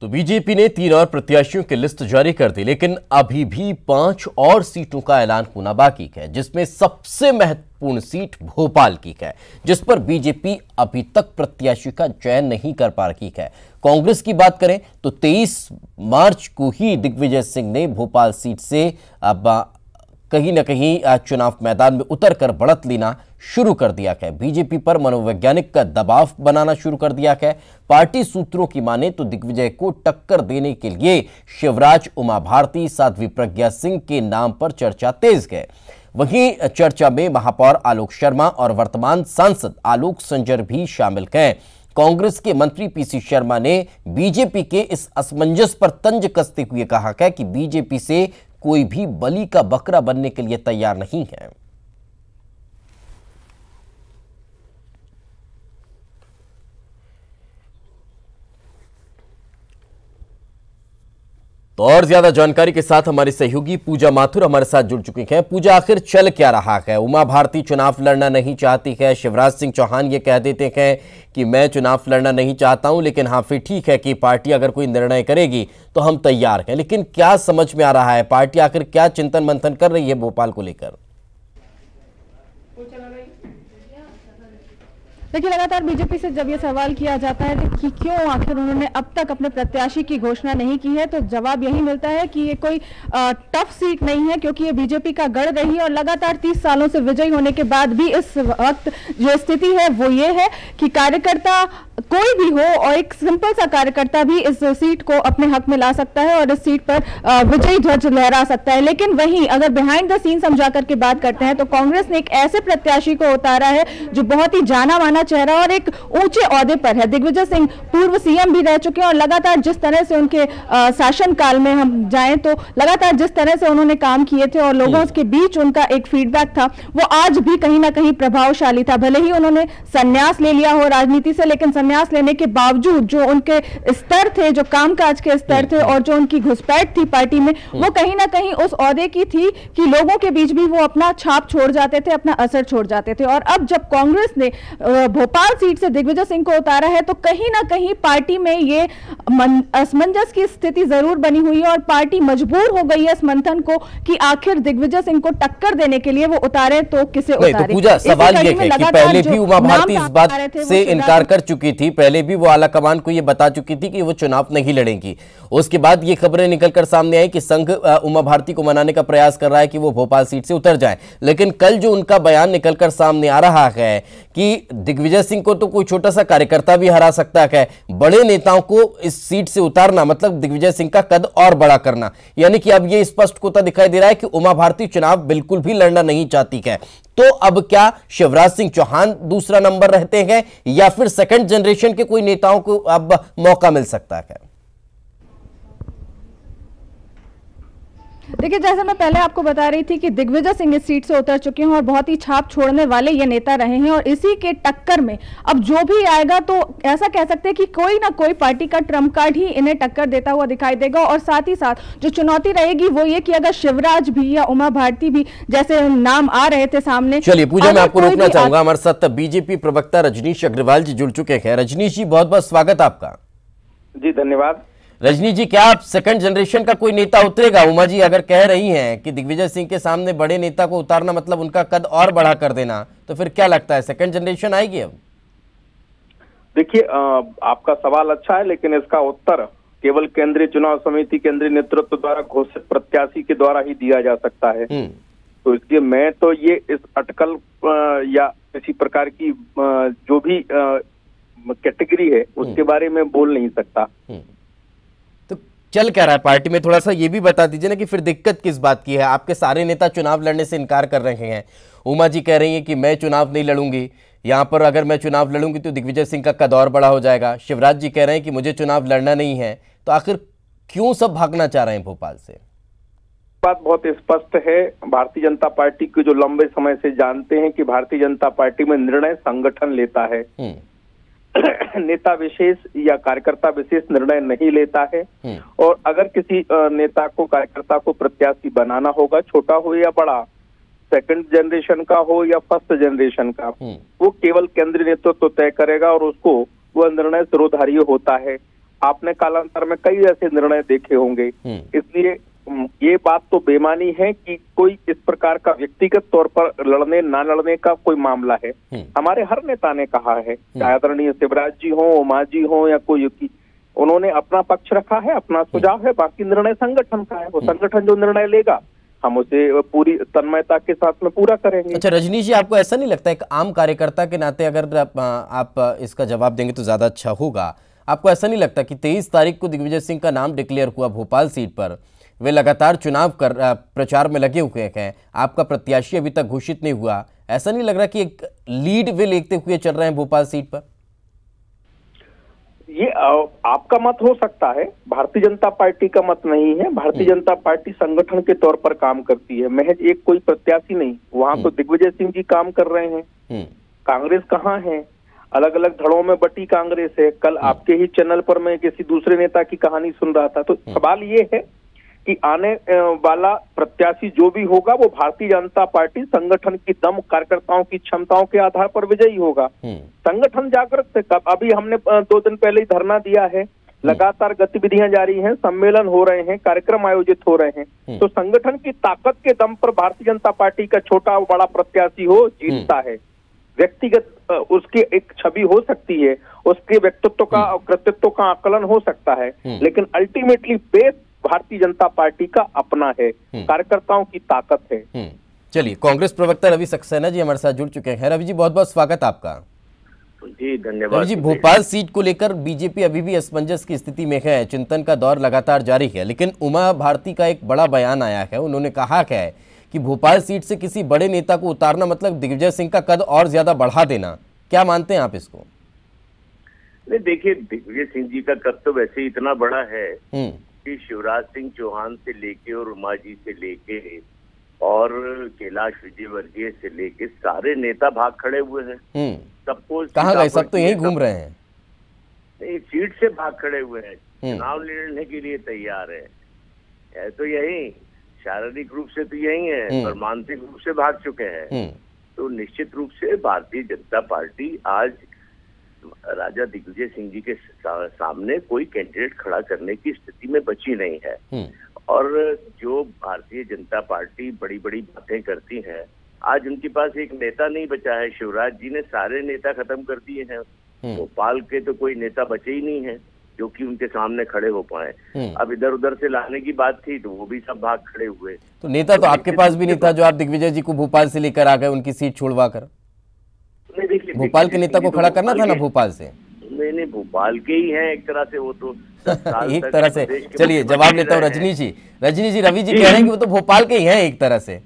तो बीजेपी ने 3 और प्रत्याशियों की लिस्ट जारी कर दी, लेकिन अभी भी 5 और सीटों का ऐलान होना बाकी है, जिसमें सबसे महत्वपूर्ण सीट भोपाल की है, जिस पर बीजेपी अभी तक प्रत्याशी का चयन नहीं कर पा रही है। कांग्रेस की बात करें तो 23 मार्च को ही दिग्विजय सिंह ने भोपाल सीट से अब कहीं न कहीं चुनाव मैदान में उतरकर बढ़त लेना शुरू कर दिया है। बीजेपी पर मनोवैज्ञानिक का दबाव बनाना शुरू कर दिया है। पार्टी सूत्रों की माने तो दिग्विजय को टक्कर देने के लिए शिवराज, उमा भारती, साध्वी प्रज्ञा सिंह के नाम पर चर्चा तेज है। वहीं चर्चा में महापौर आलोक शर्मा और वर्तमान सांसद आलोक संजर भी शामिल हैं। कांग्रेस के मंत्री पीसी शर्मा ने बीजेपी के इस असमंजस पर तंज कसते हुए कहा है कि बीजेपी से कोई भी बलि का बकरा बनने के लिए तैयार नहीं है। तो और ज्यादा जानकारी के साथ हमारी सहयोगी पूजा माथुर हमारे साथ जुड़ चुकी हैं। पूजा, आखिर चल क्या रहा है? उमा भारती चुनाव लड़ना नहीं चाहती है, शिवराज सिंह चौहान ये कह देते हैं कि मैं चुनाव लड़ना नहीं चाहता हूं, लेकिन हाँ फिर ठीक है कि पार्टी अगर कोई निर्णय करेगी तो हम तैयार हैं। लेकिन क्या समझ में आ रहा है, पार्टी आखिर क्या चिंतन मंथन कर रही है भोपाल को लेकर? देखिए, लगातार बीजेपी से जब ये सवाल किया जाता है कि क्यों आखिर उन्होंने अब तक अपने प्रत्याशी की घोषणा नहीं की है, तो जवाब यही मिलता है कि ये कोई टफ सीट नहीं है, क्योंकि ये बीजेपी का गढ़ रही है और लगातार 30 सालों से विजयी होने के बाद भी इस वक्त जो स्थिति है वो ये है कि कार्यकर्ता कोई भी हो और एक सिंपल सा कार्यकर्ता भी इस सीट को अपने हक में ला सकता है और इस सीट पर विजयी ध्वज लहरा सकता है। लेकिन वहीं अगर बिहाइंड द सीन्स हम जाकर के बात करते हैं तो कांग्रेस ने एक ऐसे प्रत्याशी को उतारा है जो बहुत ही जाना माना चेहरा और एक ऊंचे ओहदे पर है। दिग्विजय सिंह पूर्व सीएम भी रह चुके हैं और लगातार जिस तरह से उनके शासन काल में हम जाएं तो लगातार जिस तरह से उन्होंने काम किए थे और लोगों के बीच उनका एक फीडबैक था वो आज भी कहीं ना कहीं प्रभावशाली था। भले ही उन्होंने संन्यास ले लिया हो राजनीति से, लेकिन संन्यास लेने के बावजूद जो उनके स्तर थे, जो कामकाज के स्तर थे और जो उनकी घुसपैठ थी पार्टी में, वो कहीं ना कहीं उस ओहदे की थी कि लोगों के बीच भी वो अपना छाप छोड़ जाते थे, अपना असर छोड़ जाते थे। और अब जब कांग्रेस ने भोपाल सीट से दिग्विजय सिंह को उतारा है तो कहीं ना कहीं पार्टी में ये असमंजस की स्थिति जरूर बनी हुई है और पार्टी मजबूर हो गई है इस मंथन को कि आखिर दिग्विजय सिंह को टक्कर देने के लिए वो उतारे तो किसे उतारे। तो पूजा, सवाल ये है कि पहले भी उमा भारती इस बात से इनकार कर चुकी थी, पहले भी वो आलाकमान को ये बता चुकी थी कि वो चुनाव नहीं लड़ेंगी। उसके बाद ये खबरें निकलकर सामने आई कि संघ उमा भारती को मनाने का प्रयास कर रहा है कि वो भोपाल सीट से उतर जाए। लेकिन कल जो उनका बयान निकलकर सामने आ रहा है कि दिग्विजय सिंह को तो कोई छोटा सा कार्यकर्ता भी हरा सकता है, बड़े नेताओं को इस सीट से उतारना मतलब दिग्विजय सिंह का कद और बड़ा करना। यानी कि अब ये स्पष्ट होता दिखाई दे रहा है कि उमा भारती चुनाव बिल्कुल भी लड़ना नहीं चाहती है। तो अब क्या शिवराज सिंह चौहान दूसरा नंबर रहते हैं या फिर सेकंड जनरेशन के कोई नेताओं को अब मौका मिल सकता है? देखिए, जैसे मैं पहले आपको बता रही थी कि दिग्विजय सिंह इस सीट से उतर चुके हैं और बहुत ही छाप छोड़ने वाले ये नेता रहे हैं और इसी के टक्कर में अब जो भी आएगा तो ऐसा कह सकते हैं कि कोई ना कोई पार्टी का ट्रम्प कार्ड ही इन्हें टक्कर देता हुआ दिखाई देगा। और साथ ही साथ जो चुनौती रहेगी वो ये कि अगर शिवराज भी या उमा भारती भी जैसे नाम आ रहे थे सामने। चलिए पूजा, मैं आपको रोकना चाहूंगा, हमारे साथ बीजेपी प्रवक्ता रजनीश अग्रवाल जी जुड़ चुके हैं। रजनीश जी, बहुत बहुत स्वागत आपका। जी धन्यवाद। रजनी जी, क्या आप सेकंड जनरेशन का कोई नेता उतरेगा? उमा जी अगर कह रही हैं कि दिग्विजय सिंह के सामने बड़े नेता को उतारना मतलब उनका कद और बड़ा कर देना, तो फिर क्या लगता है सेकंड जनरेशन आएगी अब? देखिए, आपका सवाल अच्छा है, लेकिन इसका उत्तर केवल केंद्रीय चुनाव समिति, केंद्रीय नेतृत्व द्वारा घोषित प्रत्याशी के द्वारा ही दिया जा सकता है। तो इसलिए मैं तो ये इस अटकल या किसी प्रकार की जो भी कैटेगरी है उसके बारे में बोल नहीं सकता। चल क्या रहा है पार्टी में, थोड़ा सा ये भी बता दीजिए ना कि फिर दिक्कत किस बात की है? आपके सारे नेता चुनाव लड़ने से इनकार कर रहे हैं। उमा जी कह रही हैं कि मैं चुनाव नहीं लड़ूंगी, यहाँ पर अगर मैं चुनाव लड़ूंगी तो दिग्विजय सिंह का कद और बड़ा हो जाएगा। शिवराज जी कह रहे हैं कि मुझे चुनाव लड़ना नहीं है। तो आखिर क्यों सब भागना चाह रहे हैं भोपाल से? बात बहुत स्पष्ट है। भारतीय जनता पार्टी को जो लंबे समय से जानते हैं कि भारतीय जनता पार्टी में निर्णय संगठन लेता है, नेता विशेष या कार्यकर्ता विशेष निर्णय नहीं लेता है। और अगर किसी नेता को, कार्यकर्ता को प्रत्याशी बनाना होगा, छोटा हो या बड़ा, सेकंड जनरेशन का हो या फर्स्ट जनरेशन का, वो केवल केंद्रीय नेतृत्व तो तय करेगा और उसको वह निर्णय सिरोधार्य होता है। आपने कालांतर में कई ऐसे निर्णय देखे होंगे। इसलिए ये बात तो बेमानी है कि कोई इस प्रकार का व्यक्तिगत तौर पर लड़ने ना लड़ने का कोई मामला है। हमारे हर नेता ने कहा है, चाहे आदरणीय शिवराज जी हो, उमा जी हो या कोई, उन्होंने अपना पक्ष रखा है, अपना सुझाव है, बाकी निर्णय संगठन का है। वो संगठन जो निर्णय लेगा हम उसे पूरी तन्मयता के साथ में पूरा करेंगे। अच्छा रजनीश जी, आपको ऐसा नहीं लगता एक आम कार्यकर्ता के नाते, अगर आप इसका जवाब देंगे तो ज्यादा अच्छा होगा, आपको ऐसा नहीं लगता कि 23 तारीख को दिग्विजय सिंह का नाम डिक्लेयर हुआ भोपाल सीट पर, वे लगातार चुनाव प्रचार में लगे हुए हैं, आपका प्रत्याशी अभी तक घोषित नहीं हुआ, ऐसा नहीं लग रहा कि एक लीड वे लेते हुए चल रहे हैं भोपाल सीट पर? ये आपका मत हो सकता है, भारतीय जनता पार्टी का मत नहीं है। भारतीय जनता पार्टी संगठन के तौर पर काम करती है, महज एक कोई प्रत्याशी नहीं। वहां तो दिग्विजय सिंह जी काम कर रहे हैं। कांग्रेस कहाँ है? अलग अलग धड़ों में बटी कांग्रेस है। कल आपके ही चैनल पर मैं किसी दूसरे नेता की कहानी सुन रहा था। तो सवाल ये है कि आने वाला प्रत्याशी जो भी होगा वो भारतीय जनता पार्टी संगठन की दम, कार्यकर्ताओं की क्षमताओं के आधार पर विजयी होगा। संगठन जागृत से कब, अभी हमने 2 दिन पहले ही धरना दिया है, लगातार गतिविधियां जारी हैं, सम्मेलन हो रहे हैं, कार्यक्रम आयोजित हो रहे हैं। तो संगठन की ताकत के दम पर भारतीय जनता पार्टी का छोटा बड़ा प्रत्याशी हो जीतता है। व्यक्तिगत उसकी एक छवि हो सकती है, उसके व्यक्तित्व का और कृतित्व का आकलन हो सकता है, लेकिन ultimately base Bharatiya Janata party का अपना है, कार्यकर्ताओं की ताकत है। चलिए, कांग्रेस प्रवक्ता रवि सक्सेना जी हमारे साथ जुड़ चुके हैं। रवि जी, बहुत बहुत स्वागत आपका। जी धन्यवाद। रवि जी, भोपाल सीट को लेकर बीजेपी अभी भी असमंजस की स्थिति में है, चिंतन का दौर लगातार जारी है, लेकिन उमा भारती का एक बड़ा बयान आया है। उन्होंने कहा है कि भोपाल सीट से किसी बड़े नेता को उतारना मतलब दिग्विजय सिंह का कद और ज्यादा बढ़ा देना। क्या मानते हैं आप इसको? नहीं, देखिए, दिग्विजय सिंह जी का कद तो वैसे ही इतना बड़ा है कि शिवराज सिंह चौहान से लेके और उमा जी से लेके और कैलाश विजयवर्गीय से लेके सारे नेता भाग खड़े हुए हैं। सबको कहाँ गए? सब तो यहीं घूम रहे हैं। नहीं, सीट से भाग खड़े हुए हैं, चुनाव लड़ने के लिए तैयार है तो यही, शारीरिक रूप से तो यही है, पर मानसिक रूप से भाग चुके हैं। तो निश्चित रूप से भारतीय जनता पार्टी आज राजा दिग्विजय सिंह जी के सामने कोई कैंडिडेट खड़ा करने की स्थिति में बची नहीं है। और जो भारतीय जनता पार्टी बड़ी बड़ी बातें करती है, आज उनके पास एक नेता नहीं बचा है। शिवराज जी ने सारे नेता खत्म कर दिए हैं, भोपाल के तो कोई नेता बचे ही नहीं है जो कि उनके सामने खड़े हो पाए। अब इधर उधर से लाने की बात थी तो वो भी सब भाग खड़े हुए। तो नेता तो आपके पास भी नहीं था जो आप दिग्विजय जी को भोपाल से लेकर आ गए, उनकी सीट छुड़वा कर। भोपाल के नेता को खड़ा करना था ना भोपाल से। नहीं, भोपाल के ही हैं एक तरह से वो तो। एक तरह से, चलिए जवाब लेता हूँ रजनी जी। रवि जी कह रहे हैं कि वो तो भोपाल के ही हैं एक तरह से।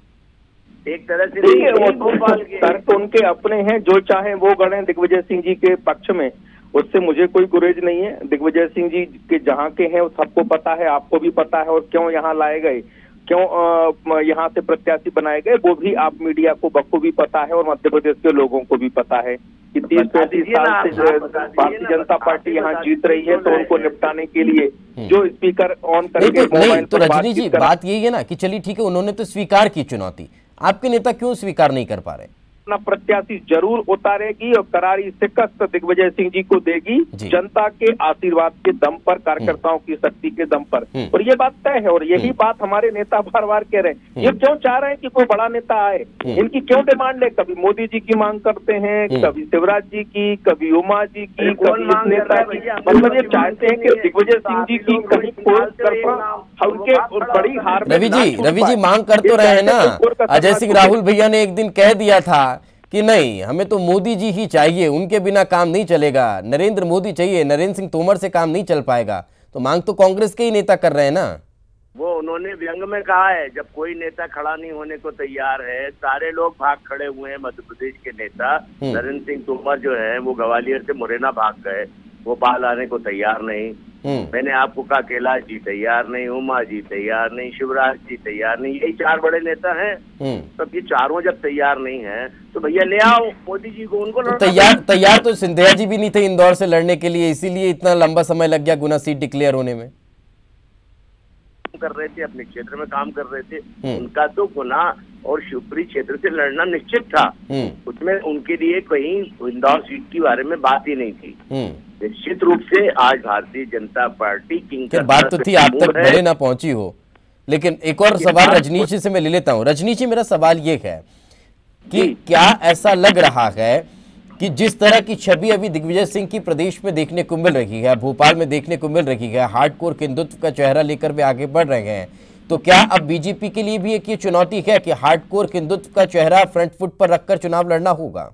एक तरह से नहीं, वो भोपाल के सर तो उनके अपने हैं, जो चाहे वो गढ़े दिग्विजय सिंह जी के पक्ष में, उससे मुझे कोई गुरेज नहीं है। दिग्विजय सिंह जी के जहाँ के हैं वो सबको पता है, आपको भी पता है, और क्यों यहाँ लाए गए, क्यों यहाँ से प्रत्याशी बनाए गए, वो भी आप मीडिया को बखूबी पता है और मध्य प्रदेश के लोगों को भी पता है कि 30-35 साल से भारतीय जनता पार्टी यहाँ जीत रही है। तो उनको निपटाने के लिए जो स्पीकर ऑन करके मोबाइल तो रजनी जी, बात यही है ना कि चलिए ठीक है, उन्होंने तो स्वीकार की चुनौती, आपके नेता क्यों स्वीकार नहीं कर पा रहे? अपना प्रत्याशी जरूर उतारेगी और करारी शिकस्त दिग्विजय सिंह जी को देगी, जनता के आशीर्वाद के दम पर, कार्यकर्ताओं की शक्ति के दम पर। और ये बात तय है, और यही बात हमारे नेता बार बार कह रहे हैं। ये क्यों चाह रहे हैं कि कोई बड़ा नेता आए? इनकी क्यों डिमांड है? कभी मोदी जी की मांग करते हैं, कभी शिवराज जी की, कभी उमा जी की, कभी इस नेता की। मतलब ये चाहते हैं कि दिग्विजय सिंह जी की कहीं फोर्स कर उनके बड़ी हार। रवि जी मांग कर तो रहे हैं ना। अजय सिंह राहुल भैया ने एक दिन कह दिया था कि नहीं, हमें तो मोदी जी ही चाहिए, उनके बिना काम नहीं चलेगा, नरेंद्र मोदी चाहिए, नरेंद्र सिंह तोमर से काम नहीं चल पाएगा। तो मांग तो कांग्रेस के ही नेता कर रहे हैं ना। वो उन्होंने व्यंग में कहा है, जब कोई नेता खड़ा नहीं होने को तैयार है, सारे लोग भाग खड़े हुए हैं। मध्य प्रदेश के नेता नरेंद्र सिंह तोमर जो है वो ग्वालियर से मुरैना भाग गए, भोपाल आने को तैयार नहीं। मैंने आपको कहा कैलाश जी तैयार नहीं, उमा जी तैयार नहीं, शिवराज जी तैयार नहीं, यही 4 बड़े नेता हैं। तब ये चारों जब तैयार नहीं है तो भैया ले आओ मोदी जी को, उनको तो तैयार तो सिंधिया जी भी नहीं थे इंदौर से लड़ने के लिए, इसीलिए इतना लंबा समय लग गया गुना सीट डिक्लेयर होने में। कर रहे थे, अपने क्षेत्र में काम कर रहे थे, उनका तो गुना और शिवपुरी क्षेत्र से लड़ना निश्चित था। उसमें उनके लिए कहीं इंदौर सीट के बारे में बात ही नहीं थी। निश्चित रूप से आज भारतीय जनता पार्टी खैर बात तो थी आप तक भले ना पहुंची हो, लेकिन एक और सवाल रजनीश जी से मैं ले लेता हूं। रजनीश जी, मेरा सवाल ये है कि क्या ऐसा लग रहा है कि जिस तरह की छवि अभी दिग्विजय सिंह की प्रदेश में देखने को मिल रही है, भोपाल में देखने को मिल रही है, हार्डकोर हिंदुत्व का चेहरा लेकर वे आगे बढ़ रहे हैं, तो क्या अब बीजेपी के लिए भी एक ये चुनौती है कि हार्डकोर हिंदुत्व का चेहरा फ्रंट फुट पर रखकर चुनाव लड़ना होगा?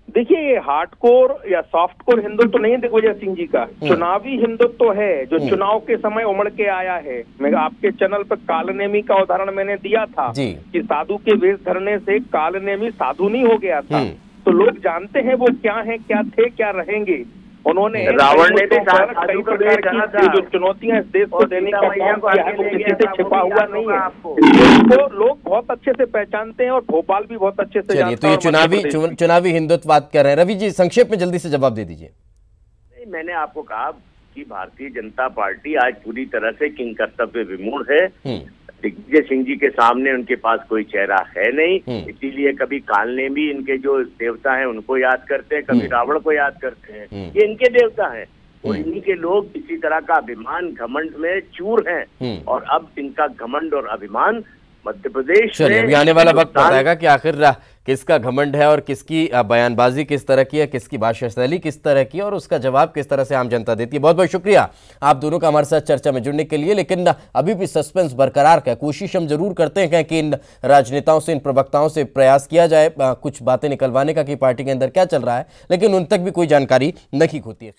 देखिए, ये हार्डकोर या सॉफ्टकोर हिंदुत्व तो नहीं है दिग्विजय सिंह जी का, चुनावी हिंदुत्व तो है जो चुनाव के समय उमड़ के आया है। मैं आपके चैनल पर कालनेमी का उदाहरण मैंने दिया था कि साधु के वेश धरने से कालनेमी साधु नहीं हो गया था। तो लोग जानते हैं वो क्या है, क्या थे, क्या रहेंगे। उन्होंने रावण ने भी कई प्रकार की जो चुनौतियां इस देश को देने का काम किया है वो किसी से छिपा हुआ नहीं है। इसको लोग बहुत अच्छे से पहचानते हैं और भोपाल भी बहुत अच्छे से जानता है। तो ये चुनावी हिंदुत्व बात कर रहे हैं। रवि जी, संक्षेप में जल्दी से जवाब दे दीजिए। मैंने आपको कहा कि भारतीय जनता पार्टी आज पूरी तरह से किंग कर्तव्य विमूढ़ है। दिग्विजय सिंह जी के सामने उनके पास कोई चेहरा है नहीं, इसीलिए कभी कालनेमी इनके जो देवता हैं उनको याद करते हैं, कभी रावण को याद करते हैं। ये इनके देवता हैं और इन्हीं के लोग किसी तरह का अभिमान घमंड में चूर हैं और अब इनका घमंड और अभिमान मध्य प्रदेश में। अभी आने वाला वक्त बताएगा कि आखिर किसका घमंड है और किसकी बयानबाजी किस तरह की है, किसकी भाषा शैली किस तरह की है और उसका जवाब किस तरह से आम जनता देती है। बहुत बहुत शुक्रिया आप दोनों का हमारे साथ चर्चा में जुड़ने के लिए। लेकिन अभी भी सस्पेंस बरकरार है। कोशिश हम जरूर करते हैं कि इन राजनेताओं से, इन प्रवक्ताओं से प्रयास किया जाए कुछ बातें निकलवाने का कि पार्टी के अंदर क्या चल रहा है, लेकिन उन तक भी कोई जानकारी नहीं होती है।